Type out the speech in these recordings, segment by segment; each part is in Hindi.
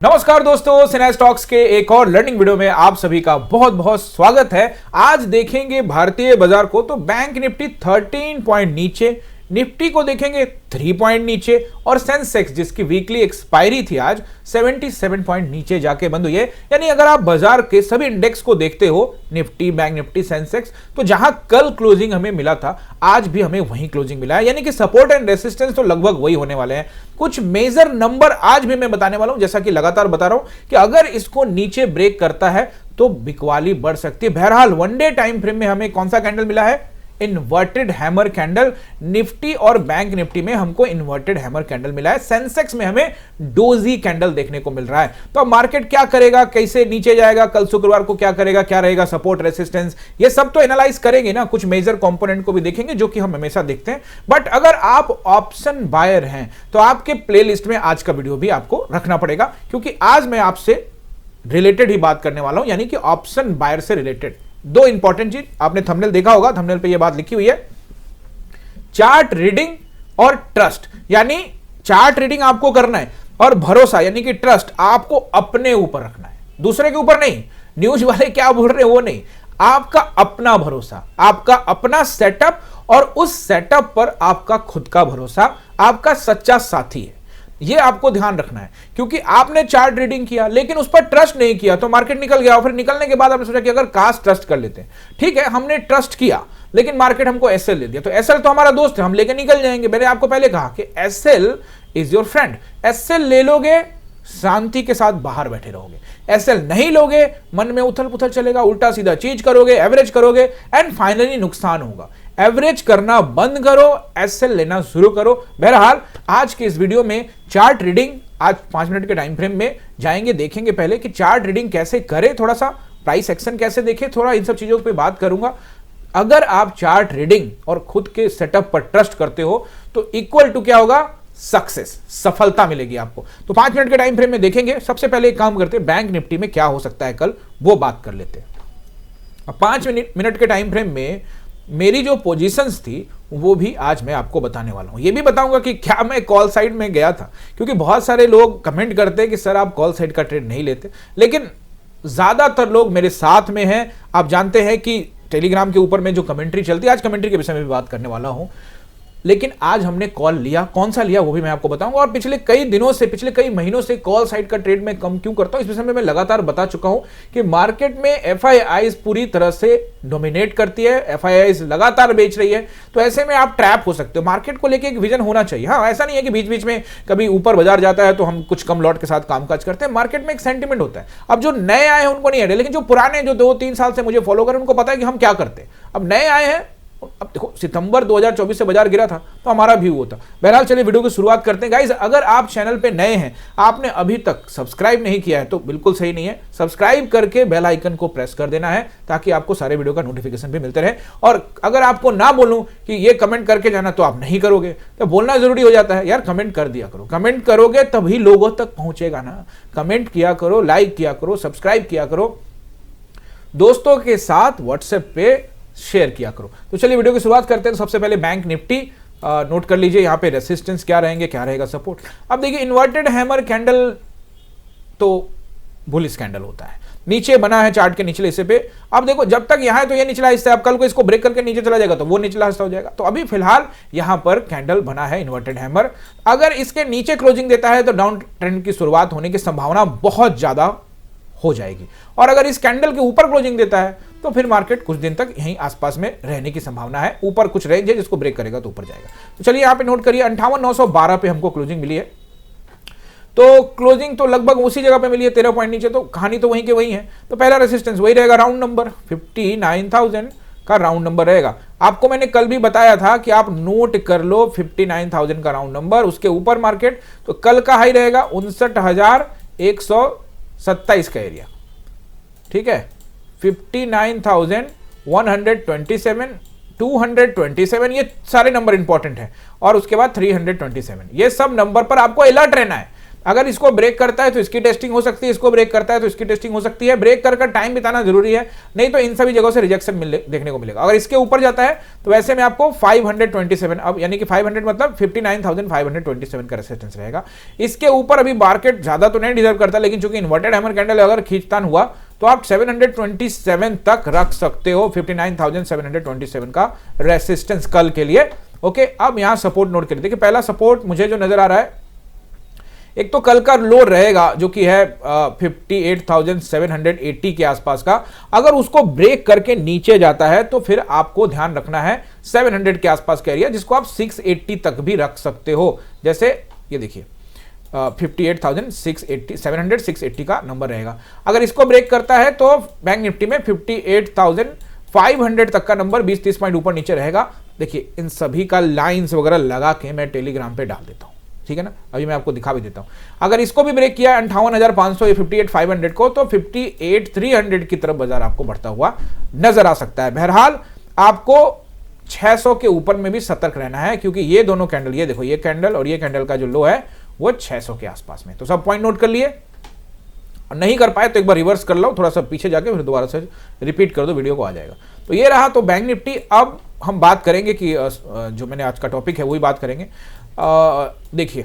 नमस्कार दोस्तों, सिने स्टॉक्स के एक और लर्निंग वीडियो में आप सभी का बहुत बहुत स्वागत है। आज देखेंगे भारतीय बाजार को तो बैंक निफ्टी 13 पॉइंट नीचे, निफ्टी को देखेंगे 3 पॉइंट नीचे और सेंसेक्स जिसकी वीकली एक्सपायरी थी आज 77 पॉइंट नीचे जाके बंद हुई है। यानी अगर आप बाजार के सभी इंडेक्स को देखते हो, निफ्टी, बैंक निफ्टी, सेंसेक्स, तो जहां कल क्लोजिंग हमें मिला था आज भी हमें वही क्लोजिंग मिला है। यानी कि सपोर्ट एंड रेसिस्टेंस तो लगभग वही होने वाले हैं। कुछ मेजर नंबर आज भी मैं बताने वाला हूं, जैसा कि लगातार बता रहा हूं कि अगर इसको नीचे ब्रेक करता है तो बिकवाली बढ़ सकती है। बहरहाल वनडे टाइम फ्रेम में हमें कौन सा कैंडल मिला है? Inverted hammer candle. निफ्टी और बैंक निफ्टी में हमको इन्वर्टेड हैमर कैंडल मिला है। सेंसेक्स में हमें डोजी कैंडल देखने को मिल रहा है। तो अब मार्केट क्या करेगा, कैसे नीचे जाएगा, कल शुक्रवार को क्या करेगा, क्या रहेगा सपोर्ट रेसिस्टेंस, ये सब तो एनालाइज करेंगे ना। कुछ मेजर कंपोनेंट को भी देखेंगे जो कि हम हमेशा देखते हैं। बट अगर आप ऑप्शन बायर हैं तो आपके प्लेलिस्ट में आज का वीडियो भी आपको रखना पड़ेगा, क्योंकि आज मैं आपसे रिलेटेड ही बात करने वाला हूं, यानी कि ऑप्शन बायर से रिलेटेड। दो इंपॉर्टेंट चीज, आपने थंबनेल देखा होगा, थंबनेल पे ये बात लिखी हुई है, चार्ट रीडिंग और ट्रस्ट। यानी चार्ट रीडिंग आपको करना है और भरोसा यानी कि ट्रस्ट आपको अपने ऊपर रखना है, दूसरे के ऊपर नहीं। न्यूज वाले क्या बोल रहे हैं वो नहीं, आपका अपना भरोसा, आपका अपना सेटअप और उस सेटअप पर आपका खुद का भरोसा आपका सच्चा साथी है। ये आपको ध्यान रखना है, क्योंकि आपने चार्ट रीडिंग किया लेकिन उस पर ट्रस्ट नहीं किया तो मार्केट निकल गया। और फिर निकलने के बाद आपने सोचा कि अगर काश ट्रस्ट कर लेते हैं। ठीक है, हमने ट्रस्ट किया लेकिन मार्केट हमको एसएल दे दिया, तो एसएल तो हमारा दोस्त है, हम लेके निकल जाएंगे। मैंने आपको पहले कहा कि SL is your friend. SL ले लोगे, शांति के साथ बाहर बैठे रहोगे। एसएल नहीं लोगे, मन में उथल पुथल चलेगा, उल्टा सीधा चीज करोगे, एवरेज करोगे एंड फाइनली नुकसान होगा। एवरेज करना बंद करो, एसएल लेना शुरू करो। बहरहाल आज के इस वीडियो में चार्ट रीडिंग, आज 5 मिनट के टाइम फ्रेम में जाएंगे, देखेंगे पहले कि चार्ट रीडिंग कैसे करें, थोड़ा सा प्राइस एक्शन कैसे देखें, थोड़ा इन सब चीजों पे बात करूंगा। अगर आप चार्ट रीडिंग और खुद के सेटअप पर ट्रस्ट करते हो तो इक्वल टू क्या होगा? सक्सेस, सफलता मिलेगी आपको। तो 5 मिनट के टाइम फ्रेम में देखेंगे। सबसे पहले एक काम करते हैं, बैंक निफ्टी में क्या हो सकता है कल, वो बात कर लेते हैं। अब 5 मिनट के टाइम फ्रेम में मेरी जो पोजीशंस थी वो भी आज मैं आपको बताने वाला हूं। ये भी बताऊंगा कि क्या मैं कॉल साइड में गया था, क्योंकि बहुत सारे लोग कमेंट करते हैं कि सर आप कॉल साइड का ट्रेड नहीं लेते, लेकिन ज्यादातर लोग मेरे साथ में हैं। आप जानते हैं कि टेलीग्राम के ऊपर में जो कमेंट्री चलती है, आज कमेंट्री के विषय में भी बात करने वाला हूं, लेकिन आज हमने कॉल लिया। कौन सा लिया वो भी मैं आपको बताऊंगा। और पिछले कई दिनों से, पिछले कई महीनों से कॉल साइड का ट्रेड में कम क्यों करता हूं, इस विषय में मैं लगातार बता चुका हूं कि मार्केट में एफआईआईज पूरी तरह से डोमिनेट करती है, एफआईआईज लगातार बेच रही है। तो ऐसे में आप ट्रैप हो सकते हो। मार्केट को लेकर एक विजन होना चाहिए। हाँ, ऐसा नहीं है कि बीच बीच में कभी ऊपर बाजार जाता है तो हम कुछ कम लॉट के साथ कामकाज करते हैं। मार्केट में एक सेंटिमेंट होता है। अब जो नए आए हैं उनको नहीं है, लेकिन जो पुराने, जो 2-3 साल से मुझे फॉलो करें, उनको पता है कि हम क्या करते हैं। अब नए आए हैं, अब देखो सितंबर 2024 से बाजार गिरा था तो हमारा व्यू होता। बहरहाल चलिए वीडियो की शुरुआत करते हैं। गाइस, अगर आप चैनल पे नए हैं, आपने अभी तक सब्सक्राइब नहीं किया है तो बिल्कुल सही नहीं है। सब्सक्राइब करके बेल आइकन को प्रेस कर देना है ताकि आपको सारे वीडियो का नोटिफिकेशन भी मिलते रहे। और अगर आपको ना बोलूं कि ये कमेंट करके जाना तो आप नहीं करोगे, तो बोलना जरूरी हो जाता है। यार कमेंट कर दिया करो, कमेंट करोगे तभी लोगों तक पहुंचेगा ना। कमेंट किया करो, लाइक किया करो, सब्सक्राइब किया करो, दोस्तों के साथ व्हाट्सएप पे शेयर किया करो। तो चलिए वीडियो की शुरुआत करते हैं। तो सबसे पहले बैंक निफ्टी नोट कर लीजिए, यहां पे रेसिस्टेंस क्या रहेंगे, क्या रहेगा सपोर्ट। अब देखिए, इन्वर्टेड हैमर कैंडल तो बुलिश कैंडल होता है, नीचे बना है चार्ट के निचले हिस्से पे। अब देखो, जब तक यहां है तो ये निचला हिस्सा है, अब कल को इसको ब्रेक करके नीचे चला जाएगा तो वो निचला हिस्सा हो जाएगा। तो अभी फिलहाल यहां पर कैंडल बना है इन्वर्टेड हैमर। अगर इसके नीचे क्लोजिंग देता है तो डाउन ट्रेंड की शुरुआत होने की संभावना बहुत ज्यादा हो जाएगी। और अगर इस कैंडल के ऊपर क्लोजिंग देता है तो फिर मार्केट कुछ दिन तक यहीं आसपास में रहने की संभावना है। ऊपर कुछ रेंज है जिसको ब्रेक करेगा तो ऊपर जाएगा। तो चलिए यहां पे नोट करिए, 58,912 पे हमको क्लोजिंग मिली है। तो क्लोजिंग तो लगभग उसी जगह पे मिली है, 13 पॉइंट नीचे। तो कहानी तो वहीं के वहीं है। तो पहला रेसिस्टेंस वही रहेगा, राउंड नंबर 59,000 का राउंड नंबर रहेगा। आपको मैंने कल भी बताया था कि आप नोट कर लो 59,000 का राउंड नंबर। उसके ऊपर मार्केट तो कल का हाई रहेगा 59,127 का एरिया। ठीक है, 59,127, 227, ये सारे नंबर इंपॉर्टेंट हैं। और उसके बाद 327, ये सब नंबर पर आपको अलर्ट रहना है। अगर इसको ब्रेक करता है तो इसकी टेस्टिंग हो सकती है, इसको ब्रेक करता है तो इसकी टेस्टिंग हो सकती है। ब्रेक कर टाइम बिताना जरूरी है, नहीं तो इन सभी जगहों से रिजेक्शन देखने को मिलेगा। अगर इसके ऊपर जाता है तो वैसे में आपको 527, अब यानी कि 500 मतलब 59,527 का रेजिस्टेंस रहेगा। इसके ऊपर अभी मार्केट ज्यादा तो नहीं डिजर्व करता, लेकिन चूंकि इन्वर्टेड हैमर कैंडल अगर खींचतान हुआ तो आप 727 तक रख सकते हो, 59,727 का रेसिस्टेंस कल के लिए। ओके, अब यहां सपोर्ट नोट करिए। देखिए पहला सपोर्ट मुझे जो नजर आ रहा है, एक तो कल का लो रहेगा जो कि है 58,780 के आसपास का। अगर उसको ब्रेक करके नीचे जाता है तो फिर आपको ध्यान रखना है 700 के आसपास का एरिया, जिसको आप 680 तक भी रख सकते हो। जैसे ये देखिए 58,680, 700 680 का नंबर रहेगा। अगर इसको ब्रेक करता है तो बैंक निफ्टी में 58,500 तक का नंबर 20-30 पॉइंट ऊपर नीचे रहेगा। देखिए इन सभी का लाइंस वगैरह लगा के मैं टेलीग्राम पे डाल देता हूं, ठीक है ना। अभी मैं आपको दिखा भी देता हूं। अगर इसको भी ब्रेक किया 58,500 या 58,500 को, तो 58,300 की तरफ बाजार आपको बढ़ता हुआ नजर आ सकता है। बहरहाल आपको 600 के ऊपर में भी सतर्क रहना है, क्योंकि ये दोनों कैंडल, ये देखो ये कैंडल और ये कैंडल का जो लो है वो 600 के आसपास में। तो सब पॉइंट नोट कर लिए, और नहीं कर पाए तो एक बार रिवर्स कर लो, थोड़ा सा पीछे जाके फिर दोबारा से रिपीट कर दो, वीडियो को आ जाएगा। तो ये रहा तो बैंक निफ्टी। अब हम बात करेंगे कि जो मैंने आज का टॉपिक है वही बात करेंगे। देखिए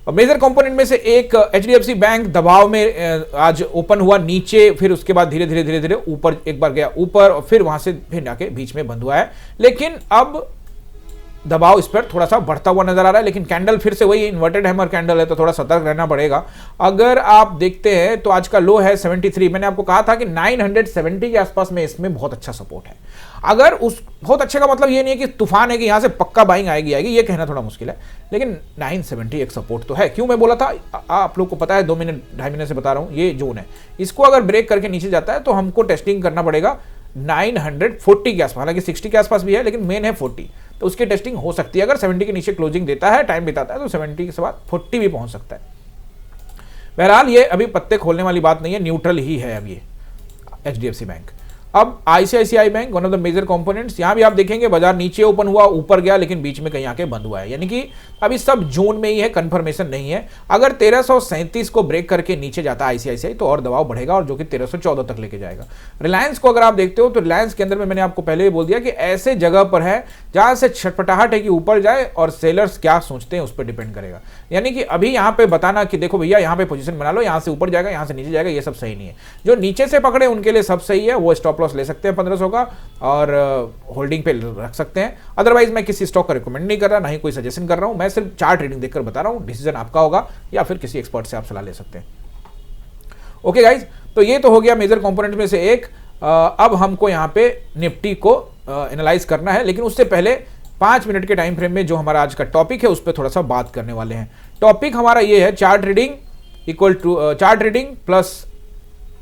मेजर कंपोनेंट में से एक एचडीएफसी बैंक दबाव में आज ओपन हुआ नीचे, फिर उसके बाद धीरे धीरे धीरे धीरे ऊपर, एक बार गया ऊपर और फिर वहां से फिर जाके बीच में बंद हुआ है। लेकिन अब दबाव इस पर थोड़ा सा बढ़ता हुआ नजर आ रहा है, लेकिन कैंडल फिर से वही इन्वर्टेड हैमर कैंडल है, तो थोड़ा सतर्क रहना पड़ेगा। अगर आप देखते हैं तो आज का लो है 73। मैंने आपको कहा था कि 970 के आसपास में इसमें बहुत अच्छा सपोर्ट है। अगर उस बहुत अच्छे का मतलब ये नहीं है कि तूफान है कि यहां से पक्का बाइंग आएगी, ये कहना थोड़ा मुश्किल है, लेकिन 970 एक सपोर्ट तो है। क्यों मैं बोला था, आप लोग को पता है, 2 मिनट 2.5 मिनट से बता रहा हूं, ये जोन है। इसको अगर ब्रेक करके नीचे जाता है तो हमको टेस्टिंग करना पड़ेगा 940 के आसपास, हालांकि 60 के आसपास भी है, लेकिन मेन है 40, तो उसकी टेस्टिंग हो सकती है। अगर 70 के नीचे क्लोजिंग देता है, टाइम बिताता है, तो 70 के बाद 40 भी पहुंच सकता है। बहरहाल ये अभी पत्ते खोलने वाली बात नहीं है, न्यूट्रल ही है अब ये एचडीएफसी बैंक। अब ICICI bank, one of the major components, यहां भी आप देखेंगे बाजार नीचे ओपन हुआ, ऊपर गया, लेकिन बीच में कहीं आके बंद हुआ है, यानी कि अभी सब जोन में ही है, कंफर्मेशन नहीं है। अगर 1337 को ब्रेक करके नीचे जाता है आईसीआईसीआई तो और दबाव बढ़ेगा, और जो कि 1314 तक लेके जाएगा। रिलायंस को अगर आप देखते हो तो रिलायंस के अंदर में मैंने आपको पहले ही बोल दिया कि ऐसे जगह पर है जहां से छटपटाहट है कि ऊपर जाए, और सेलर्स क्या सोचते हैं उस पर डिपेंड करेगा। यानी कि अभी यहां पे बताना कि देखो भैया यहां पे पोजीशन बना लो, यहां से ऊपर जाएगा, यहां से नीचे जाएगा, ये सब सही नहीं है। जो नीचे से पकड़े उनके लिए सब सही है, वो स्टॉप लॉस ले सकते हैं 1500 का, और होल्डिंग पे रख सकते हैं। अदरवाइज मैं किसी स्टॉक का रिकमेंड नहीं कर रहा, ना ही कोई सजेशन कर रहा हूं, मैं सिर्फ चार्ट रीडिंग देखकर बता रहा हूं। डिसीजन आपका होगा, या फिर किसी एक्सपर्ट से आप सलाह ले सकते हैं। ओके गाइज, तो ये तो हो गया मेजर कंपोनेंट में से एक। अब हमको यहां पे निफ्टी को एनालाइज करना है, लेकिन उससे पहले 5 मिनट के टाइम फ्रेम में जो हमारा आज का टॉपिक है उस पर थोड़ा सा बात करने वाले हैं। टॉपिक हमारा ये है, chart reading equal to chart reading plus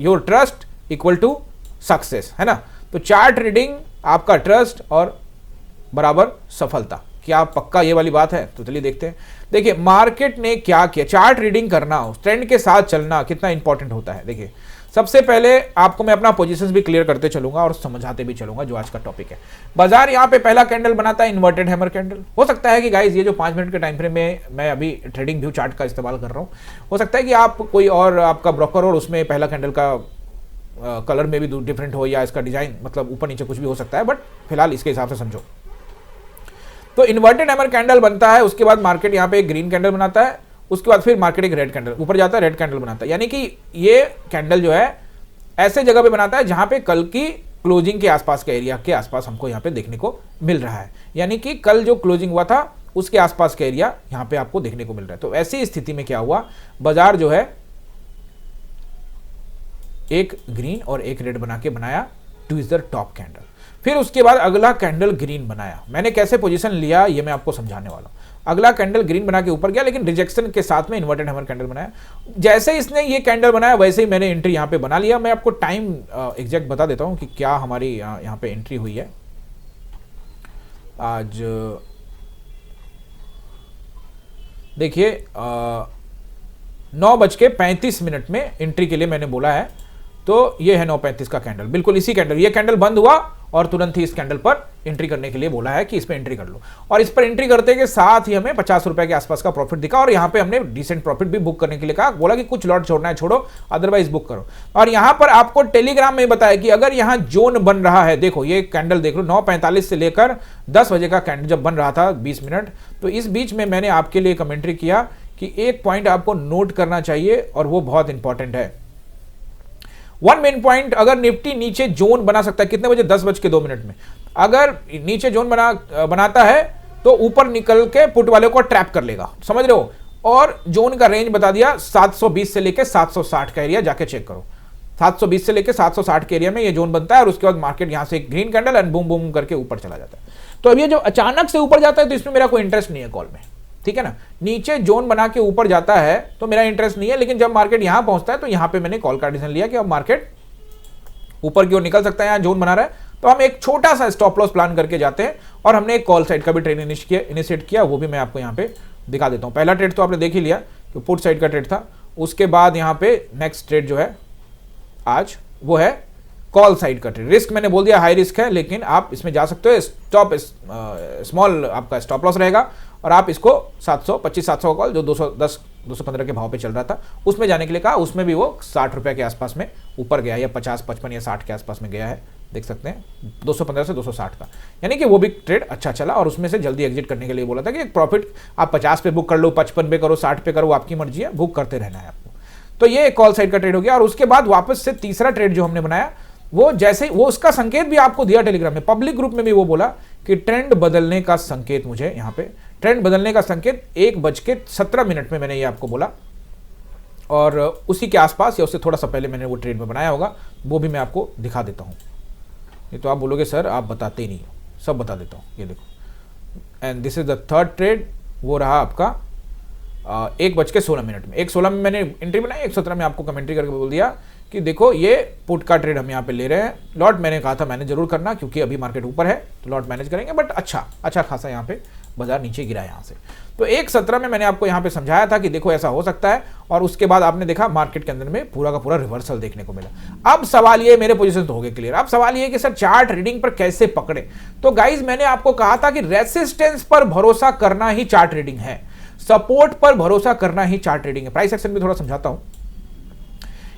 your trust equal to success, है ना। तो चार्ट रीडिंग आपका ट्रस्ट और बराबर सफलता, क्या पक्का ये वाली बात है? तो चलिए देखते हैं। देखिए मार्केट ने क्या किया, चार्ट रीडिंग करना, ट्रेंड के साथ चलना कितना इंपॉर्टेंट होता है। देखिए सबसे पहले आपको मैं अपना पोजीशंस भी क्लियर करते चलूंगा और समझाते भी चलूंगा जो आज का टॉपिक है। बाजार यहाँ पे पहला कैंडल बनाता है इन्वर्टेड हैमर कैंडल। हो सकता है कि गाइस ये जो 5 मिनट के टाइम फ्रेम में मैं अभी ट्रेडिंग व्यू चार्ट का इस्तेमाल कर रहा हूँ, हो सकता है कि आप कोई और आपका ब्रोकर और उसमें पहला कैंडल का कलर में भी डिफरेंट हो, या इसका डिजाइन मतलब ऊपर नीचे कुछ भी हो सकता है, बट फिलहाल इसके हिसाब से समझो। तो इन्वर्टेड हैमर कैंडल बनता है, उसके बाद मार्केट यहाँ पे एक ग्रीन कैंडल बनाता है, उसके बाद फिर मार्केट एक रेड कैंडल ऊपर जाता है, रेड कैंडल बनाता है। यानी कि ये कैंडल जो है ऐसे जगह पे बनाता है जहां पे कल की क्लोजिंग के आसपास के एरिया के आसपास हमको यहाँ पे देखने को मिल रहा है। यानी कि कल जो क्लोजिंग हुआ था उसके आसपास का एरिया यहाँ पे आपको देखने को मिल रहा है। तो ऐसी स्थिति में क्या हुआ, बाजार जो है एक ग्रीन और एक रेड बना के बनाया two is the top candle. फिर उसके बाद अगला कैंडल ग्रीन बनाया। मैंने कैसे पोजीशन लिया ये मैं आपको समझाने वाला हूं। अगला कैंडल ग्रीन बना के ऊपर गया, लेकिन रिजेक्शन के साथ में इन्वर्टेड हैमर कैंडल बनाया। जैसे इसने ये कैंडल बनाया वैसे ही मैंने एंट्री यहां पे बना लिया। मैं आपको टाइम एग्जैक्ट बता देता हूं कि क्या हमारी यहां पे एंट्री हुई है। आज देखिए 9:35 में एंट्री के लिए मैंने बोला है, तो ये है 9:35 का कैंडल, बिल्कुल इसी कैंडल। ये कैंडल बंद हुआ और तुरंत ही इस कैंडल पर एंट्री करने के लिए बोला है कि इस पर एंट्री कर लो, और इस पर एंट्री करते के साथ ही हमें 50 रुपए के आसपास का प्रॉफिट दिखा, और यहाँ पे हमने डिसेंट प्रॉफिट भी बुक करने के लिए कहा, बोला कि कुछ लॉट छोड़ना है छोड़ो, अदरवाइज बुक करो। और यहाँ पर आपको टेलीग्राम में बताया कि अगर यहाँ जोन बन रहा है, देखो ये कैंडल देख लो 9:45 से लेकर 10 बजे का कैंडल जब बन रहा था 20 मिनट, तो इस बीच में मैंने आपके लिए कमेंट्री किया कि एक पॉइंट आपको नोट करना चाहिए और वो बहुत इंपॉर्टेंट है। वन मेन पॉइंट, अगर निफ्टी नीचे जोन बना सकता है, कितने बजे, 10:02 में, अगर नीचे जोन बनाता है तो ऊपर निकल के पुट वाले को ट्रैप कर लेगा, समझ रहे हो। और जोन का रेंज बता दिया 720 से लेकर 760 का एरिया, जाके चेक करो, 720 से लेकर 760 के एरिया में ये जोन बनता है, और उसके बाद मार्केट यहां से green candle and boom boom करके ऊपर चला जाता है। तो अब ये जो अचानक से ऊपर जाता है तो इसमें मेरा कोई इंटरेस्ट नहीं है कॉल में, ठीक है ना। नीचे जोन बना के ऊपर जाता है तो मेरा इंटरेस्ट नहीं है, लेकिन जब मार्केट यहां पहुंचता है तो यहां पे मैंने कॉल का डिसीजन लिया कि अब मार्केट ऊपर की ओर निकल सकता है, यहां जोन बना रहा है तो हम एक छोटा सा स्टॉप लॉस प्लान करके जाते हैं, और हमने एक कॉल साइड का भी ट्रेड इनिशिएट किया, वो भी मैं आपको यहां पे दिखा देता हूं। पहला ट्रेड तो आपने देख ही लिया, तो पुट साइड का ट्रेड था। उसके बाद यहां पे नेक्स्ट ट्रेड जो है आज वो है कॉल साइड का ट्रेड। रिस्क मैंने बोल दिया हाई रिस्क है, लेकिन आप इसमें जा सकते हो, स्टॉप स्मॉल आपका स्टॉप लॉस रहेगा, और आप इसको 725-700 कॉल जो 210-215 के भाव पे चल रहा था उसमें जाने के लिए कहा, उसमें भी वो 60 रुपए के आसपास में ऊपर गया, या 50, 55 या 60 के आसपास में गया है, देख सकते हैं 215 से 260 का, यानी कि वो भी ट्रेड अच्छा चला, और उसमें से जल्दी एग्जिट करने के लिए बोला था कि एक प्रॉफिट आप 50 पे बुक कर लो, 55 पे करो, 60 पे करो, आपकी मर्जी है, बुक करते रहना है आपको। तो ये कॉल साइड का ट्रेड हो गया। और उसके बाद वापस से तीसरा ट्रेड जो हमने बनाया, वो जैसे वो उसका संकेत भी आपको दिया टेलीग्राम में, पब्लिक ग्रुप में भी वो बोला कि ट्रेंड बदलने का संकेत, मुझे यहाँ पे ट्रेंड बदलने का संकेत 1:17 में मैंने ये आपको बोला, और उसी के आसपास या उससे थोड़ा सा पहले मैंने वो ट्रेड में बनाया होगा, वो भी मैं आपको दिखा देता हूँ। ये तो आप बोलोगे सर आप बताते ही नहीं हो, सब बता देता हूँ, ये देखो, and this is the third trade, वो रहा आपका 1:16 में। 1:16 में मैंने एंट्री बनाई, 1:17 में आपको कमेंट्री करके बोल दिया कि देखो ये पुट का ट्रेड हम यहाँ पे ले रहे हैं, लॉट मैंने कहा था मैंने जरूर करना, क्योंकि अभी मार्केट ऊपर है तो लॉट मैनेज करेंगे, बट अच्छा खासा यहाँ पे बाजार नीचे गिरा यहाँ से। तो 1:17 में मैंने आपको यहाँ पे समझाया था कि देखो ऐसा हो सकता है, और उसके बाद आपने देखा मार्केट के अंदर में पूरा का पूरा रिवर्सल देखने को मिला। अब सवाल ये, मेरे पोजीशन तो हो गए क्लियर, अब सवाल ये कि सर चार्ट रीडिंग पर कैसे पकड़े। तो गाइज मैंने आपको कहा था कि रेसिस्टेंस पर भरोसा करना ही चार्ट रीडिंग है, सपोर्ट पर भरोसा करना ही चार्ट रीडिंग है। प्राइस एक्शन भी थोड़ा समझाता हूं।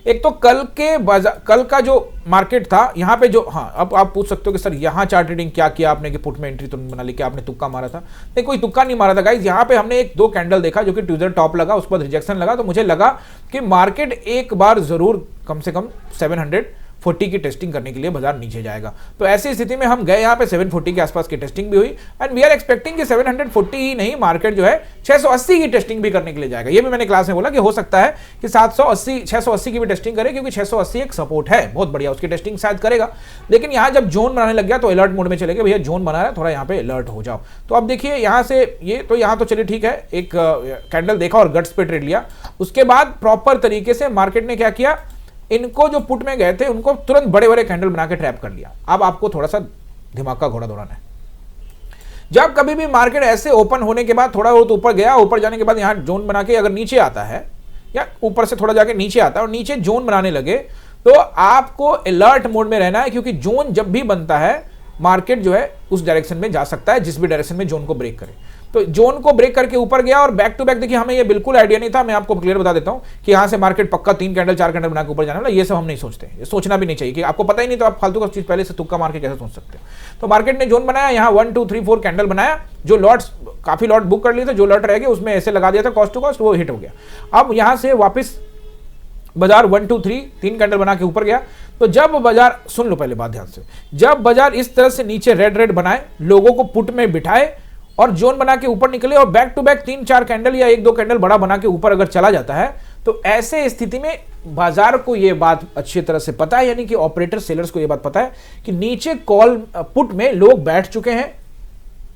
एक तो कल का जो मार्केट था यहां पे जो, हाँ अब आप पूछ सकते हो कि सर यहां चार्ट रीडिंग क्या किया आपने कि पुट में एंट्री तो बना ली, कि आपने तुक्का मारा था? नहीं, कोई तुक्का नहीं मारा था गाइज। यहां पे हमने एक दो कैंडल देखा जो कि ट्यूजडे टॉप लगा, उसके बाद रिजेक्शन लगा, तो मुझे लगा कि मार्केट एक बार जरूर कम से कम 740 की टेस्टिंग करने के लिए बाजार नीचे जाएगा। तो ऐसी स्थिति में हम गए यहाँ पे 740 के आसपास की टेस्टिंग भी हुई, एंड वी आर एक्सपेक्टिंग कि 740 ही नहीं, मार्केट जो है 680 की टेस्टिंग भी करने के लिए जाएगा। ये भी मैंने क्लास में बोला कि हो सकता है कि 680 की भी टेस्टिंग करे, क्योंकि 680 एक सपोर्ट है बहुत बढ़िया, उसकी टेस्टिंग शायद करेगा। लेकिन यहाँ जब जोन बनाने लग गया तो अलर्ट मोड में चले गए, भैया जोन बना रहा है, थोड़ा यहाँ पे अलर्ट हो जाओ। तो अब देखिए यहाँ से ये तो यहाँ तो चलिए ठीक है, एक कैंडल देखा और गट्स पे ट्रेड लिया। उसके बाद प्रॉपर तरीके से मार्केट ने क्या किया, इनको जो पुट में गए थे उनको तुरंत बड़े बड़े कैंडल बना के ट्रैप कर लिया। अब आपको थोड़ा सा दिमाग का घोड़ा दौड़ाना है। जब कभी भी मार्केट ऐसे ओपन होने के बाद थोड़ा बहुत ऊपर गया, ऊपर जाने के बाद यहां जोन बना के अगर नीचे आता है, या ऊपर से थोड़ा जाके नीचे आता है और नीचे जोन बनाने लगे, तो आपको अलर्ट मोड में रहना है, क्योंकि जोन जब भी बनता है मार्केट जो है उस डायरेक्शन में जा सकता है, जिस भी डायरेक्शन में जोन को ब्रेक करे। तो जोन को ब्रेक करके ऊपर गया और बैक टू बैक, देखिए हमें ये बिल्कुल आइडिया नहीं था, मैं आपको क्लियर बता देता हूं कि यहां से मार्केट पक्का 3 कैंडल 4 कैंडल बना के ऊपर जाने वाला, ये सब हम नहीं सोचते, ये सोचना भी नहीं चाहिए, कि आपको पता ही नहीं तो आप फालतू का चीज पहले से तुक्का मार के कैसे सोच सकते हो। तो मार्केट ने जोन बनाया, यहाँ 1 2 3 4 कैंडल बनाया, जो लॉट्स काफी लॉट बुक कर लिए थे, जो लॉट रह गए उसमें ऐसे लगा दिया था कॉस्ट टू कॉस्ट, वो हिट हो गया। अब यहां से वापस बाजार 1 2 3 कैंडल बना के ऊपर गया। तो जब बाजार, सुन लो पहले बात ध्यान से, जब बाजार इस तरह से नीचे रेड बनाए, लोगों को पुट में बिठाए और जोन बना के ऊपर निकले, और बैक टू बैक 3-4 कैंडल या 1-2 कैंडल बड़ा बना के ऊपर अगर चला जाता है, तो ऐसे स्थिति में बाजार को यह बात अच्छी तरह से पता है, यानी कि ऑपरेटर सेलर्स को यह बात पता है कि नीचे कॉल पुट में लोग बैठ चुके हैं,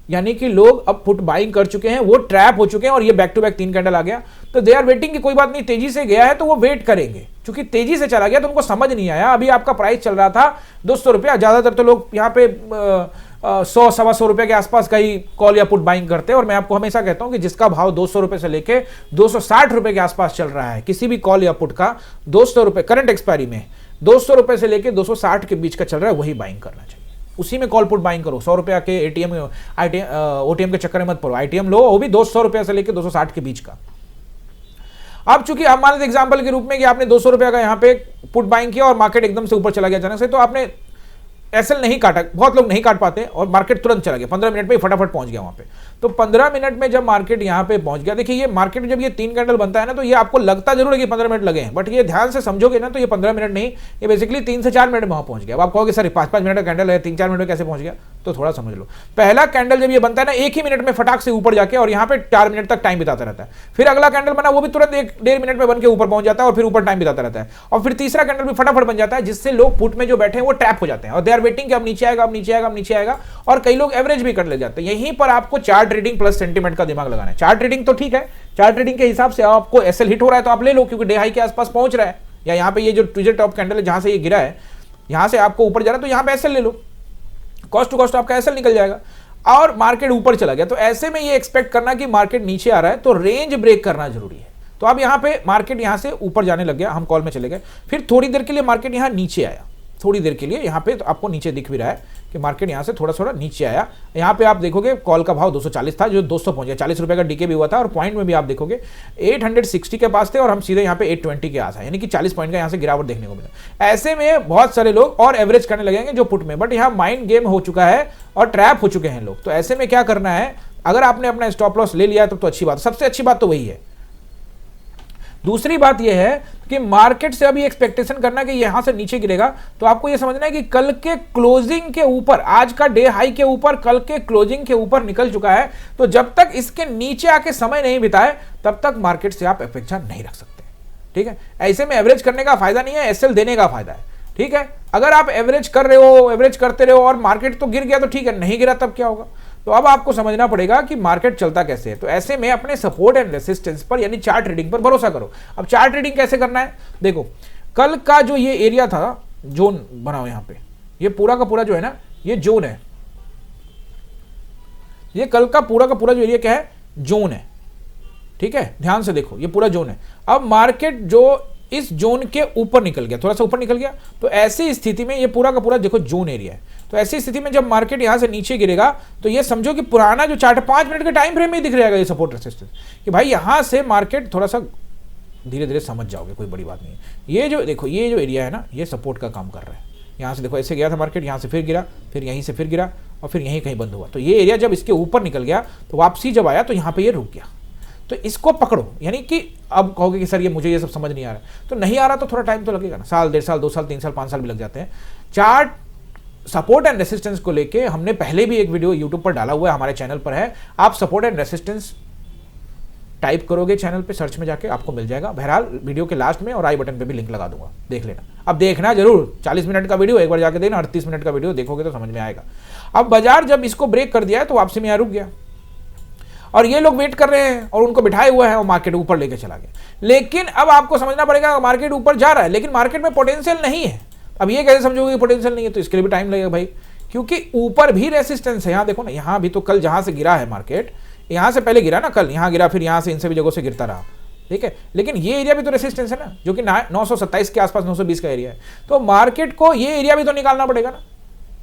यानी कि लोग अब पुट बाइंग कर चुके हैं, वो ट्रैप हो चुके हैं, और ये बैक टू बैक 3 कैंडल आ गया। तो दे आर वेटिंग कि कोई बात नहीं, तेजी से गया है तो वो वेट करेंगे, क्योंकि तेजी से चला गया तो उनको समझ नहीं आया। अभी आपका प्राइस चल रहा था 200 रुपया, ज्यादातर तो लोग यहाँ पे 100-125 रुपए के आसपास का ही कॉल या पुट बाइंग करते हैं। और मैं आपको हमेशा कहता हूं कि जिसका भाव 200 रुपए से लेके 260 रुपए के आसपास चल रहा है, किसी भी कॉल या पुट का 200 रुपए करंट एक्सपायरी में 200 रुपए से लेके 260 के बीच का चल रहा है, वही बाइंग करना चाहिए। उसी में कॉल पुट बाइंग करो। 100 रुपया के एटीएम ओटीएम के चक्कर में मत पड़ो। आईटीएम लो, वो भी 200 रुपया से लेकर 260 के बीच का। अब चूंकि आप मान लेते एग्जांपल के रूप में कि आपने 200 रुपया का यहाँ पे पुट बाइंग किया और मार्केट एकदम से ऊपर चला गया अचानक से, तो आपने एसएल नहीं काटा, बहुत लोग नहीं काट पाते और मार्केट तुरंत चला गया, 15 मिनट में फटाफट पहुंच गया वहां पे। तो 15 मिनट में जब मार्केट यहां पे पहुंच गया, देखिए ये मार्केट में जब ये 3 कैंडल बनता है ना, तो ये आपको लगता जरूर है कि 15 मिनट लगे हैं, बट ये ध्यान से समझोगे ना तो ये 15 मिनट नहीं, ये बेसिकली 3 से 4 मिनट में वहां पहुंच गया। अब आप कहोगे सर 5-5 मिनट का कैंडल है, 3-4 मिनट में कैसे पहुंच गया? तो थोड़ा समझ लो। पहला कैंडल जब ये बनता है ना, 1 ही मिनट में फटाक से ऊपर जाके और यहाँ पे 4 मिनट तक टाइम बिताता रहता है। फिर अगला कैंडल बना, वो भी तुरंत 1-1.5 मिनट में बन के ऊपर पहुंच जाता है और फिर ऊपर टाइम बिताता रहता है। और फिर तीसरा कैंडल भी फटाफट बन जाता है, जिससे लोग पुट में जो बैठे हैं वो ट्रैप हो जाते हैं और दे आर वेटिंग कि अब नीचे आएगा, अब नीचे आएगा, अब नीचे आएगा। और कई लोग एवरेज भी कर ले जाते हैं। यहीं पर आपको चार्ट रीडिंग प्लस सेंटीमेंट का दिमाग लगाना है। चार्ट रीडिंग तो ठीक है, चार्ट रीडिंग के हिसाब से आपको एसएल हिट हो रहा है तो आप ले लो, क्योंकि डे हाई के आसपास पहुंच रहा है, या यहाँ पे ये जो ट्विजर टॉप कैंडल है जहां से ये गिरा है, यहां से आपको ऊपर जा रहा है तो यहां पे एसएल ले लो, कॉस्ट टू कॉस्ट आपका एसएल निकल जाएगा। और मार्केट ऊपर चला गया तो ऐसे में ये एक्सपेक्ट करना कि मार्केट नीचे आ रहा है तो रेंज ब्रेक करना जरूरी है। तो अब यहां पे मार्केट यहां से ऊपर जाने लग गया, हम कॉल में चले गए, फिर थोड़ी देर के लिए मार्केट यहां नीचे आया, थोड़ी देर के लिए यहाँ पे तो आपको नीचे दिख भी रहा है कि मार्केट यहाँ से थोड़ा थोड़ा नीचे आया। यहाँ पे आप देखोगे कॉल का भाव 240 था, जो 200 पहुंच गया, 40 रुपए का डीके भी हुआ था। और पॉइंट में भी आप देखोगे 860 के पास थे और हम सीधे यहाँ पे 820 के आस है, यानी कि 40 पॉइंट का यहाँ से गिरावट देखने को मिला। ऐसे में बहुत सारे लोग और एवरेज करने लगेंगे जो पुट में, बट यहाँ माइंड गेम हो चुका है और ट्रैप हो चुके हैं लोग। तो ऐसे में क्या करना है, अगर आपने अपना स्टॉप लॉस ले लिया तो अच्छी बात, सबसे अच्छी बात तो वही है। दूसरी बात यह है कि मार्केट से अभी एक्सपेक्टेशन करना कि यहां से नीचे गिरेगा, तो आपको यह समझना है कि कल के क्लोजिंग के ऊपर, आज का डे हाई के ऊपर कल के क्लोजिंग के ऊपर निकल चुका है। तो जब तक इसके नीचे आके समय नहीं बिताए तब तक मार्केट से आप अपेक्षा नहीं रख सकते। ठीक है, ऐसे में एवरेज करने का फायदा नहीं है, एसएल देने का फायदा है। ठीक है, अगर आप एवरेज कर रहे हो, एवरेज करते रहो और मार्केट तो गिर गया तो ठीक है, नहीं गिरा तब क्या होगा? तो अब आपको समझना पड़ेगा कि मार्केट चलता कैसे है। तो ऐसे में अपने सपोर्ट एंड रेसिस्टेंस पर यानी चार्ट रीडिंग पर भरोसा करो। अब चार्ट रीडिंग कैसे करना है, देखो कल का जो ये एरिया था, जोन बनाओ यहाँ पे, ये पूरा का पूरा जो है ना, ये जोन है, ये कल का पूरा जो एरिया क्या है, जोन है। ठीक है, ध्यान से देखो, ये पूरा जोन है। अब मार्केट जो इस जोन के ऊपर निकल गया, थोड़ा सा ऊपर निकल गया, तो ऐसी स्थिति में ये पूरा का पूरा देखो जोन एरिया है। तो ऐसी स्थिति में जब मार्केट यहां से नीचे गिरेगा तो ये समझो कि पुराना जो चार्ट है 5 मिनट के टाइम फ्रेम में ही दिख रहेगा ये सपोर्ट रेसिस्टेंस, कि भाई यहां से मार्केट थोड़ा सा धीरे धीरे समझ जाओगे, कोई बड़ी बात नहीं है। ये जो देखो, ये जो एरिया है ना, ये सपोर्ट का काम कर रहा है। यहाँ से देखो ऐसे गया था मार्केट, यहाँ से फिर गिरा, फिर यहीं से फिर गिरा और फिर यहीं कहीं बंद हुआ। तो ये एरिया जब इसके ऊपर निकल गया तो वापसी जब आया तो यहाँ पे ये रुक गया। तो इसको पकड़ो, यानी कि अब कहोगे कि सर ये मुझे ये सब समझ नहीं आ रहा है, तो नहीं आ रहा तो थोड़ा टाइम तो लगेगा ना, साल, 1.5 साल, 2 साल, 3 साल, 5 साल भी लग जाते हैं। चार्ट सपोर्ट एंड रेसिस्टेंस को लेके हमने पहले भी एक वीडियो यूट्यूब पर डाला हुआ है, हमारे चैनल पर है। आप सपोर्ट एंड रेसिस्टेंस टाइप करोगे चैनल पे, सर्च में जाके आपको मिल जाएगा। बहरहाल वीडियो के लास्ट में और आई बटन पे भी लिंक लगा दूंगा, देख लेना। अब देखना जरूर, 40 मिनट का वीडियो एक बार जाके देना, 38 मिनट का वीडियो देखोगे तो समझ में आएगा। अब बाजार जब इसको ब्रेक कर दिया है तो वापसी में यहाँ रुक गया और ये लोग वेट कर रहे हैं और उनको बिठाए हुए हैं और मार्केट ऊपर लेके चला गया। लेकिन अब आपको समझना पड़ेगा, मार्केट ऊपर जा रहा है लेकिन मार्केट में पोटेंशियल नहीं है। अब ये कैसे समझोगे पोटेंशियल नहीं है, तो इसके लिए भी टाइम लगेगा भाई, क्योंकि ऊपर भी रेसिस्टेंस है। यहाँ देखो ना, यहाँ भी तो कल जहां से गिरा है मार्केट, यहाँ से पहले गिरा ना, कल यहाँ गिरा, फिर यहाँ से इन सभी जगहों से गिरता रहा। ठीक है, लेकिन ये एरिया भी तो रेसिस्टेंस है ना, जो कि 927 के आसपास, 920 का एरिया है। तो मार्केट को ये एरिया भी तो निकालना पड़ेगा ना,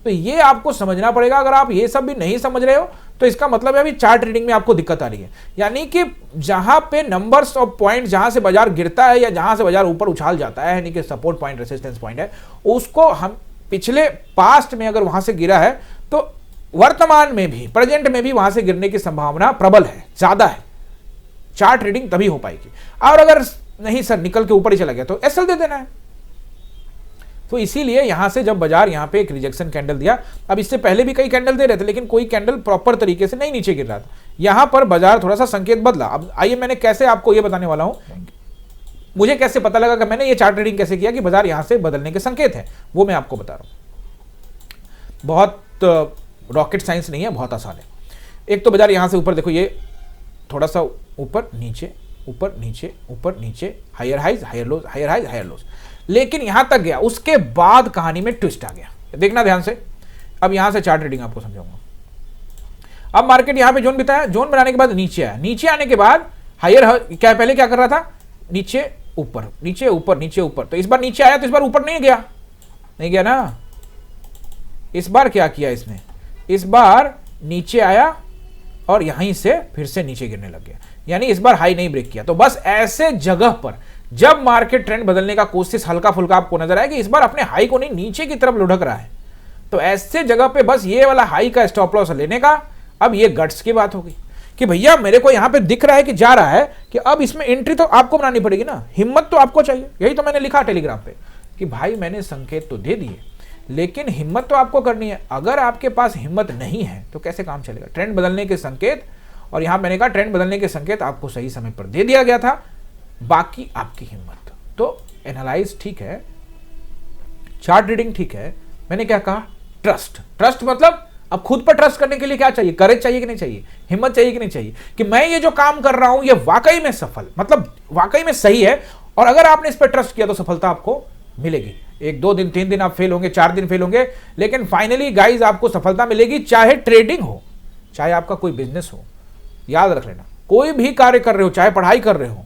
तो ये आपको समझना पड़ेगा। अगर आप ये सब भी नहीं समझ रहे हो तो इसका मतलब है अभी चार्ट रीडिंग में आपको दिक्कत आ रही है। यानी कि जहां पे नंबर्स ऑफ पॉइंट, जहां से बाजार गिरता है या जहां से बाजार ऊपर उछाल जाता है, यानी कि सपोर्ट पॉइंट, रेसिस्टेंस पॉइंट है, उसको हम पिछले पास्ट में अगर वहां से गिरा है तो वर्तमान में भी, प्रेजेंट में भी वहां से गिरने की संभावना प्रबल है, ज्यादा है। चार्ट रीडिंग तभी हो पाएगी। और अगर नहीं सर निकल के ऊपर ही चला गया तो एसएल दे देना है। तो इसीलिए यहां से जब बाजार यहां पे एक रिजेक्शन कैंडल दिया, अब इससे पहले भी कई कैंडल दे रहे थे लेकिन कोई कैंडल प्रॉपर तरीके से नहीं नीचे गिर रहा था, यहां पर बाजार थोड़ा सा संकेत बदला। अब आइए मैंने कैसे आपको यह बताने वाला हूं, मुझे कैसे पता लगा कि मैंने ये चार्ट रीडिंग कैसे किया कि बाजार यहां से बदलने के संकेत है, वो मैं आपको बता रहा हूं। बहुत रॉकेट साइंस नहीं है, बहुत आसान है। एक तो बाजार यहां से ऊपर देखो, ये थोड़ा सा ऊपर नीचे, ऊपर नीचे, ऊपर नीचे, higher highs, higher lows, higher highs, higher lows, लेकिन यहां तक गया। उसके बाद कहानी में ट्विस्ट आ गया, देखना ध्यान से। अब यहां से चार्ट रीडिंग आपको समझाऊंगा। अब मार्केट यहां पे जोन बिताया, जोन बनाने के बाद नीचे आया, नीचे आने के बाद हायर, क्या पहले क्या कर रहा था, नीचे ऊपर, नीचे ऊपर, नीचे ऊपर। तो इस बार नीचे आया तो इस बार ऊपर नहीं गया, नहीं गया ना, इस बार क्या किया इसने, इस बार नीचे आया और यहीं से फिर से नीचे गिरने लग गया, यानी इस बार हाई नहीं ब्रेक किया। तो बस ऐसे जगह पर जब मार्केट ट्रेंड बदलने का कोशिश हल्का फुल्का आपको नजर आए कि इस बार अपने हाई को नहीं नीचे की तरफ लुढ़क रहा है, तो ऐसे जगह पे बस ये वाला हाई का स्टॉप लॉस लेने का। अब ये गट्स की बात होगी कि भैया मेरे को यहां पे दिख रहा है कि जा रहा है, कि अब इसमें एंट्री तो आपको बनानी पड़ेगी ना, हिम्मत तो आपको चाहिए। यही तो मैंने लिखा टेलीग्राम पे कि भाई मैंने संकेत तो दे दिए, लेकिन हिम्मत तो आपको करनी है। अगर आपके पास हिम्मत नहीं है तो कैसे काम चलेगा। ट्रेंड बदलने के संकेत, और यहां मैंने कहा ट्रेंड बदलने के संकेत आपको सही समय पर दे दिया गया था, बाकी आपकी हिम्मत। तो एनालाइज ठीक है, चार्ट रीडिंग ठीक है, मैंने क्या कहा, ट्रस्ट। ट्रस्ट मतलब अब खुद पर ट्रस्ट करने के लिए क्या चाहिए, करेज चाहिए कि नहीं चाहिए, हिम्मत चाहिए कि नहीं चाहिए, कि मैं ये जो काम कर रहा हूं ये वाकई में सफल, मतलब वाकई में सही है। और अगर आपने इस पर ट्रस्ट किया तो सफलता आपको मिलेगी। 1 2 दिन 3 दिन आप फेल होंगे, 4 दिन फेल होंगे, लेकिन फाइनली गाइज आपको सफलता मिलेगी। चाहे ट्रेडिंग हो, चाहे आपका कोई बिजनेस हो, याद रख लेना, कोई भी कार्य कर रहे हो, चाहे पढ़ाई कर रहे हो,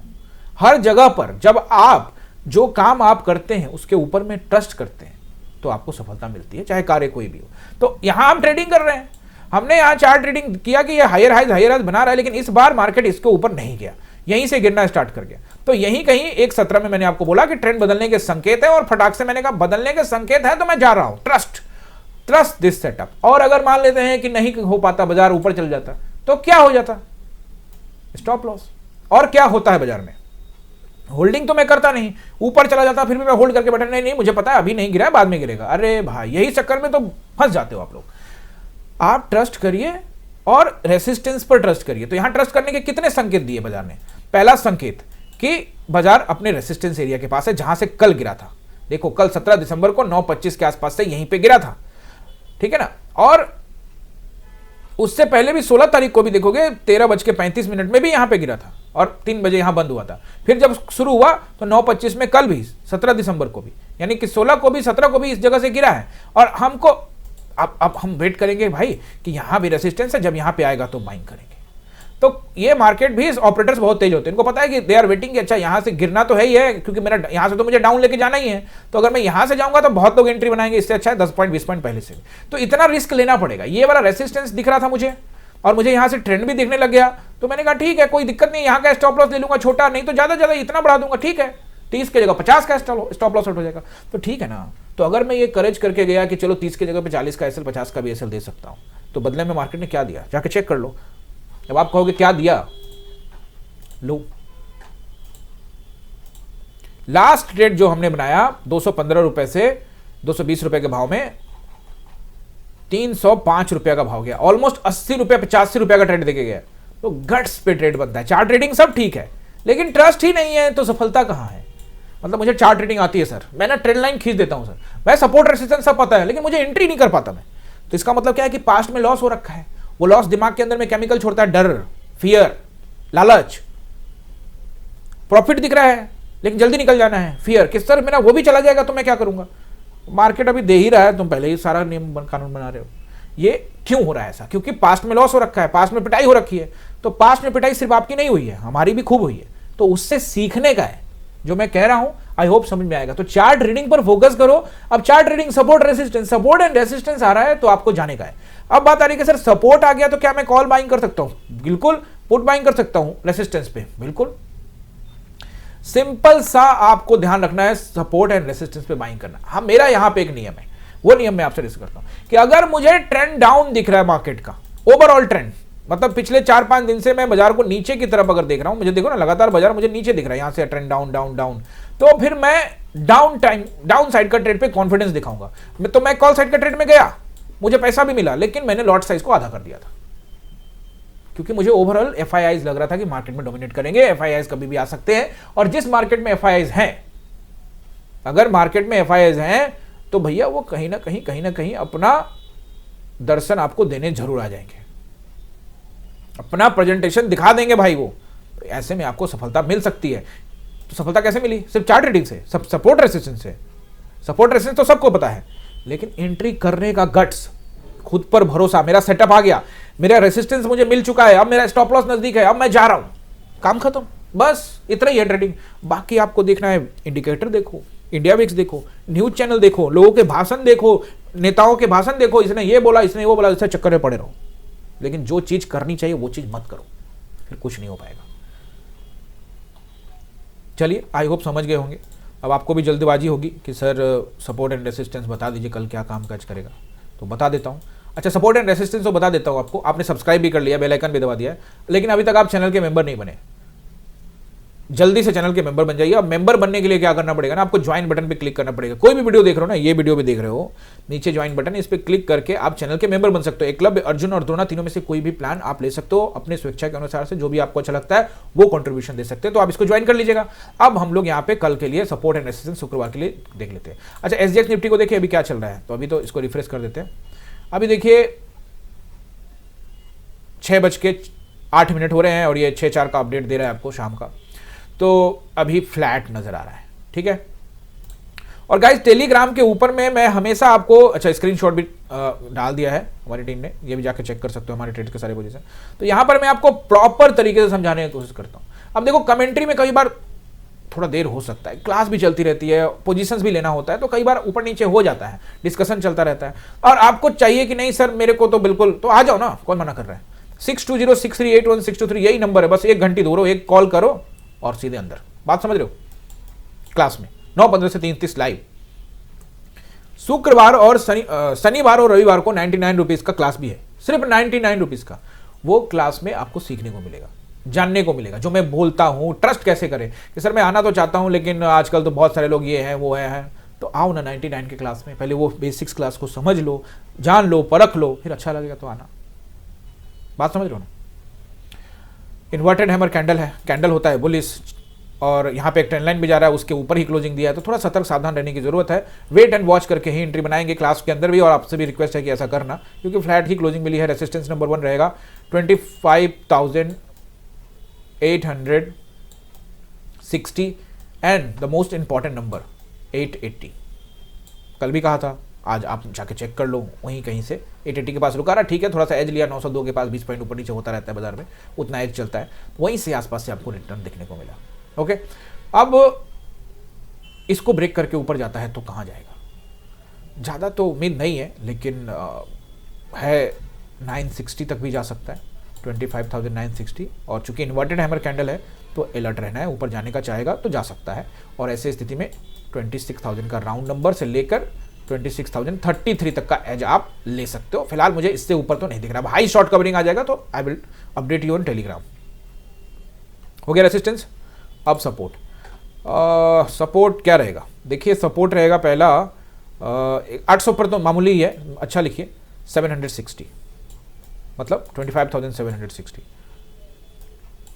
हर जगह पर जब आप जो काम आप करते हैं उसके ऊपर में ट्रस्ट करते हैं तो आपको सफलता मिलती है, चाहे कार्य कोई भी हो। तो यहां हम ट्रेडिंग कर रहे हैं, हमने यहां चार्ट ट्रेडिंग किया कि ये हायर हाइज बना रहा है, लेकिन इस बार मार्केट इसके ऊपर नहीं गया, यहीं से गिरना स्टार्ट कर गया। तो यहीं कहीं 1:17 में मैंने आपको बोला कि ट्रेंड बदलने के संकेत है, और फटाक से मैंने कहा बदलने के संकेत है तो मैं जा रहा हूं, ट्रस्ट दिस सेटअप। और अगर मान लेते हैं कि नहीं हो पाता, बाजार ऊपर चल जाता, तो क्या हो जाता, स्टॉप लॉस। और क्या होता है बाजार में, होल्डिंग तो मैं करता नहीं, ऊपर चला जाता फिर भी मैं होल्ड करके बैठा, नहीं मुझे पता है अभी नहीं गिरा है, बाद में गिरेगा। अरे भाई यही चक्कर में तो फंस जाते हो आप लोग। आप ट्रस्ट करिए और रेसिस्टेंस पर ट्रस्ट करिए। तो यहां ट्रस्ट करने के कितने संकेत दिए बाजार ने। पहला संकेत कि बाजार अपने रेसिस्टेंस एरिया के पास है, जहां से कल गिरा था। देखो कल 17 दिसंबर को 9:25 के आसपास से यहीं पे गिरा था, ठीक है ना। और उससे पहले भी 16 तारीख को भी देखोगे 13:35 में भी यहां पे गिरा था और 3 बजे यहां बंद हुआ था। फिर जब शुरू हुआ तो 9:25 में कल भी 17 दिसंबर को भी, यानी कि 16 को भी 17 को भी इस जगह से गिरा है। और हमको अब हम वेट करेंगे भाई कि यहां भी रेसिस्टेंस है, जब यहां पे आएगा तो बाइंग करेंगे। तो ये मार्केट भी, ऑपरेटर्स बहुत तेज होते हैं, इनको पता है कि दे आर वेटिंग कि अच्छा यहां से गिरना तो है ही है, क्योंकि मेरा यहां से तो मुझे डाउन लेके जाना ही है, तो अगर मैं यहां से जाऊंगा तो बहुत लोग एंट्री बनाएंगे, इससे अच्छा है 10 पॉइंट 20 पॉइंट पहले से। तो इतना रिस्क लेना पड़ेगा। ये वाला रेसिस्टेंस दिख रहा था मुझे, और मुझे यहां से ट्रेंड भी दिखने लग गया, तो मैंने कहा ठीक है कोई दिक्कत नहीं, यहां का स्टॉप लॉस ले लूंगा छोटा, नहीं तो ज्यादा इतना बढ़ा दूंगा, ठीक है 30 की जगह 50 का स्टॉप लॉस हो जाएगा, तो ठीक है ना। तो अगर मैं ये करेज करके गया कि चलो 30 की जगह पे 40 का एसएल 50 का भी एसएल दे सकता हूं, तो बदले में मार्केट ने क्या दिया जाके चेक कर लो। अब आप कहोगे क्या दिया, लो लास्ट ट्रेड जो हमने बनाया 215 रुपए से 220 रुपए के भाव में 305 रुपए का भाव गया, ऑलमोस्ट 80 रुपए 85 रुपए का ट्रेड देके गया। तो गट्स पे ट्रेड बनता है। चार्ट ट्रेडिंग सब ठीक है, लेकिन ट्रस्ट ही नहीं है तो सफलता कहां है। मतलब मुझे चार्ट ट्रेडिंग आती है सर, मैं ना ट्रेंड लाइन खींच देता हूं सर, मैं सपोर्ट रेजिस्टेंस सब पता है, लेकिन मुझे एंट्री नहीं कर पाता मैं। तो इसका मतलब क्या है कि पास्ट में लॉस हो रखा है, वो लॉस दिमाग के अंदर में केमिकल छोड़ता है, डर, फियर, लालच। प्रॉफिट दिख रहा है लेकिन जल्दी निकल जाना है, फियर कि सर मेरा वो भी चला जाएगा तो मैं क्या करूंगा। मार्केट अभी दे ही रहा है, तुम पहले ही सारा नियम कानून बना रहे हो। ये क्यों हो रहा है ऐसा, क्योंकि पास्ट में लॉस हो रखा है, पास्ट में पिटाई हो रखी है। तो पास्ट में पिटाई सिर्फ आपकी नहीं हुई है, हमारी भी खूब हुई है, तो उससे सीखने का है जो मैं कह रहा हूं। आई होप समझ में आएगा। तो चार्ट रीडिंग पर फोकस करो। अब chart reading support and resistance आ रहा है तो आपको जाने का है। अब बात आ रही है कि सर सपोर्ट आ गया तो क्या मैं कॉल बाइंग कर सकता हूं, बिल्कुल। पुट बाइंग कर सकता हूं रेसिस्टेंस पे, बिल्कुल। सिंपल सा आपको ध्यान रखना है, सपोर्ट एंड रेसिस्टेंस पे बाइंग करना। हाँ, मेरा यहां पे एक नियम है, वो नियम मैं आपसे डिस्कस करता हूं कि अगर मुझे ट्रेंड डाउन दिख रहा है मार्केट का, ओवरऑल ट्रेंड, मतलब पिछले 4-5 दिन से मैं बाजार को नीचे की तरफ अगर देख रहा हूं, मुझे देखो ना लगातार बाजार मुझे नीचे दिख रहा है, यहां से ट्रेंड डाउन डाउन डाउन, तो फिर मैं डाउन साइड का ट्रेड पे कॉन्फिडेंस दिखाऊंगा। तो मैं कॉल साइड का ट्रेड में गया, मुझे पैसा भी मिला, लेकिन मैंने लॉट साइज को आधा कर दिया था, क्योंकि मुझे ओवरऑल एफआईआईज लग रहा था कि मार्केट में डोमिनेट करेंगे। एफआईआईज कभी भी आ सकते हैं, और जिस मार्केट में एफआईआईज हैं, अगर मार्केट में एफआईआईज हैं तो भैया वो कहीं ना कहीं अपना दर्शन आपको देने जरूर आ जाएंगे, अपना प्रेजेंटेशन दिखा देंगे भाई वो। तो ऐसे में आपको सफलता मिल सकती है। तो सफलता कैसे मिली, सिर्फ चार्ट रीडिंग से, सब सपोर्ट रेसिस्टेंस से। सपोर्ट रेसिस्टेंस तो सबको पता है, लेकिन एंट्री करने का गट्स, खुद पर भरोसा। मेरा सेटअप आ गया, मेरा रेसिस्टेंस मुझे मिल चुका है, अब मेरा स्टॉप लॉस नजदीक है, अब मैं जा रहा हूं, काम खत्म। बस इतना ही है ट्रेडिंग। बाकी आपको देखना है, इंडिकेटर देखो, इंडिया विक्स देखो, न्यूज चैनल देखो, लोगों के भाषण देखो, नेताओं के भाषण देखो, इसने ये बोला, इसने वो बोला, इससे चक्कर में पड़े रहो, लेकिन जो चीज करनी चाहिए वो चीज मत करो, फिर कुछ नहीं हो पाएगा। चलिए, आई होप समझ गए होंगे। अब आपको भी जल्दबाजी होगी कि सर सपोर्ट एंड रेसिस्टेंस बता दीजिए कल क्या काम काज करेगा, तो बता देता हूँ। अच्छा, सपोर्ट एंड रेसिस्टेंस तो बता देता हूँ आपको। आपने सब्सक्राइब भी कर लिया, बेल आइकन भी दबा दिया है, लेकिन अभी तक आप चैनल के मेंबर नहीं बने। जल्दी से चैनल के मेंबर बन जाइए। अब मेंबर बनने के लिए क्या करना पड़ेगा ना, आपको ज्वाइन बटन पे क्लिक करना पड़ेगा। कोई भी वीडियो देख रहे हो ना, ये वीडियो भी देख रहे हो, नीचे ज्वाइन बटन है, इस पे क्लिक करके आप चैनल के मेंबर बन सकते हो। एकलव्य, अर्जुन और द्रोणा तीनों में से कोई भी प्लान आप ले सकते हो, अपने स्वेच्छा के अनुसार से जो भी आपको अच्छा लगता है वो कंट्रीब्यूशन दे सकते हैं, तो आप इसको ज्वाइन कर लीजिएगा। अब हम लोग यहाँ पे कल के लिए सपोर्ट एंड रेसिस्टेंस शुक्रवार के लिए देख लेते हैं। अच्छा, एसजीएक्स निफ्टी को देखिए अभी क्या चल रहा है, तो अभी तो इसको रिफ्रेश कर देते हैं। अभी देखिए 6:08 हो रहे हैं और ये 6:04 का अपडेट दे रहा है आपको शाम का, तो अभी फ्लैट नजर आ रहा है। ठीक है, और गाइस टेलीग्राम के ऊपर में मैं हमेशा आपको, अच्छा स्क्रीनशॉट भी डाल दिया है हमारी टीम ने, ये भी जाके चेक कर सकते हो हमारे ट्रेड के सारे पोजीशन। तो यहां पर मैं आपको प्रॉपर तरीके से समझाने की कोशिश करता हूं। अब देखो, कमेंट्री में कई बार थोड़ा देर हो सकता है, क्लास भी चलती रहती है, पोजीशंस भी लेना होता है, तो कई बार ऊपर नीचे हो जाता है, डिस्कशन चलता रहता है। और आपको चाहिए कि नहीं सर मेरे को तो बिल्कुल, तो आ जाओ ना, कौन मना कर रहा है। 6206381623 यही नंबर है, बस 1 घंटी दूर, एक कॉल करो और सीधे अंदर। बात समझ रहे हो? क्लास में 9:15 से 3:30 लाइव। शुक्रवार और शनिवार और रविवार को 99 रुपीज का क्लास भी है, सिर्फ 99 रुपीज का। वो क्लास में आपको सीखने को मिलेगा, जानने को मिलेगा, जो मैं बोलता हूं ट्रस्ट कैसे करें, कि सर मैं आना तो चाहता हूं लेकिन आजकल तो बहुत सारे लोग ये हैं वो है, तो आओ ना 99 के क्लास में, पहले वो बेसिक्स क्लास को समझ लो, जान लो, परख लो, फिर अच्छा लगेगा तो आना। बात समझ लो ना। इन्वर्टेड हैमर कैंडल है, कैंडल होता है बुलिश, और यहाँ पे एक ट्रेंड लाइन भी जा रहा है, उसके ऊपर ही क्लोजिंग दिया है, तो थोड़ा सतर्क सावधान रहने की जरूरत है। वेट एंड वॉच करके ही एंट्री बनाएंगे क्लास के अंदर भी, और आपसे भी रिक्वेस्ट है कि ऐसा करना, क्योंकि फ्लैट ही क्लोजिंग मिली है। रेसिस्टेंस नंबर 1 रहेगा 25,860 and the most important number 880। कल भी कहा था, आज आप जाके चेक कर लो, वहीं कहीं से 880 के पास रुका रहा। ठीक है, थोड़ा सा एज लिया, 902 के पास 20 पॉइंट ऊपर नीचे होता रहता है बाजार में, उतना एज चलता है, वहीं से आसपास से आपको रिटर्न देखने को मिला। ओके, अब इसको ब्रेक करके ऊपर जाता है तो कहाँ जाएगा, ज़्यादा तो उम्मीद नहीं है, लेकिन है 960 तक भी जा सकता है, 25,960। और चूंकि इन्वर्टेड हैमर कैंडल है तो अलर्ट रहना है, ऊपर जाने का चाहेगा तो जा सकता है। और ऐसे स्थिति में 26,000 का राउंड नंबर से लेकर 26,033 तक का एज आप ले सकते हो। फिलहाल मुझे इससे ऊपर तो नहीं दिख रहा। हाई शॉर्ट कवरिंग आ जाएगा तो I will update you on Telegram. हो गया रेसिस्टेंस। अब सपोर्ट, सपोर्ट क्या रहेगा, देखिए सपोर्ट रहेगा पहला 800 पर तो मामूली ही है, अच्छा लिखिए 760, मतलब 25,760।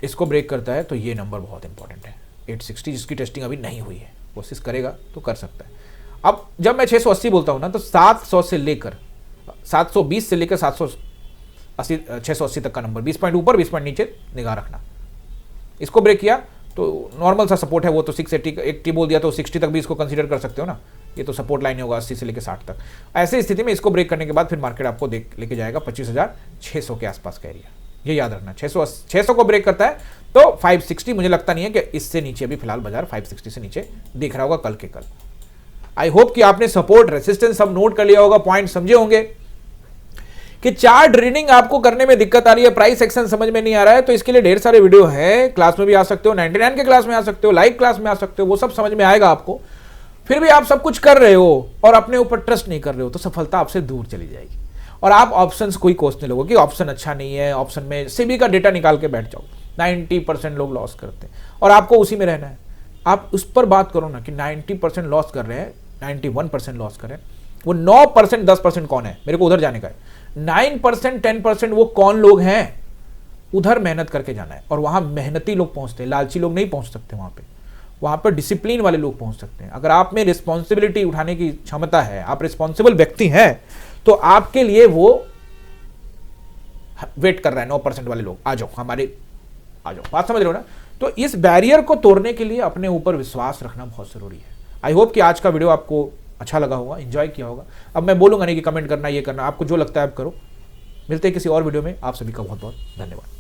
इसको ब्रेक करता है तो ये नंबर बहुत इंपॉर्टेंट है 860, जिसकी टेस्टिंग अभी नहीं हुई है, कोशिश करेगा तो कर सकता है। अब जब मैं 680 बोलता हूं ना, तो 700 से लेकर 720 से लेकर 780 680 तक का नंबर, 20 पॉइंट ऊपर 20 पॉइंट नीचे निगाह रखना। इसको ब्रेक किया तो नॉर्मल सा सपोर्ट है, वो तो 680 बोल दिया तो 60 तक भी इसको कंसीडर कर सकते हो ना, ये तो सपोर्ट लाइन होगा 80 से लेकर 60 तक। ऐसे स्थिति में इसको ब्रेक करने के बाद फिर मार्केट आपको लेके जाएगा 25,600 के आसपास का एरिया, ये याद रखना। 600 को ब्रेक करता है तो 560, मुझे लगता नहीं है कि इससे नीचे अभी फिलहाल बाजार 560 से नीचे दिख रहा होगा कल के कल। आई होप कि आपने सपोर्ट रेसिस्टेंस सब नोट कर लिया होगा, पॉइंट समझे होंगे कि चार्ट रीडिंग आपको करने में दिक्कत आ रही है, प्राइस एक्शन समझ में नहीं आ रहा है, तो इसके लिए ढेर सारे वीडियो हैं, क्लास में भी आ सकते हो, 99 के क्लास में आ सकते हो, लाइव क्लास में आ सकते हो, वो सब समझ में आएगा आपको। फिर भी आप सब कुछ कर रहे हो और अपने ऊपर ट्रस्ट नहीं कर रहे हो तो सफलता आपसे दूर चली जाएगी और आप ऑप्शंस कोई कोसने लगोगे कि ऑप्शन अच्छा नहीं है, ऑप्शन में सेबी का डेटा निकाल के बैठ जाओ। 90% लोग लॉस करते हैं और आपको उसी में रहना है। आप उस पर बात करो ना कि 90% लॉस कर रहे हैं, 91% लॉस कर रहे हैं, वो 9% 10% कौन है, मेरे को उधर जाने का है। 9% 10% वो कौन लोग हैं, उधर मेहनत करके जाना है। और वहां मेहनती लोग पहुंचते हैं, लालची लोग नहीं पहुंच सकते। वहां पर डिसिप्लिन वाले लोग पहुंच सकते हैं। अगर आप में रिस्पॉन्सिबिलिटी उठाने की क्षमता है, आप रिस्पॉन्सिबल व्यक्ति हैं, तो आपके लिए वो वेट कर रहा है। 9% वाले लोग आ जाओ, हमारे आ जाओ, बात समझ रहे हो ना। तो इस बैरियर को तोड़ने के लिए अपने ऊपर विश्वास रखना बहुत जरूरी है। आई होप कि आज का वीडियो आपको अच्छा लगा होगा, एंजॉय किया होगा। अब मैं बोलूंगा नहीं कि कमेंट करना, ये करना, आपको जो लगता है आप करो। मिलते हैं किसी और वीडियो में, आप सभी का बहुत बहुत धन्यवाद।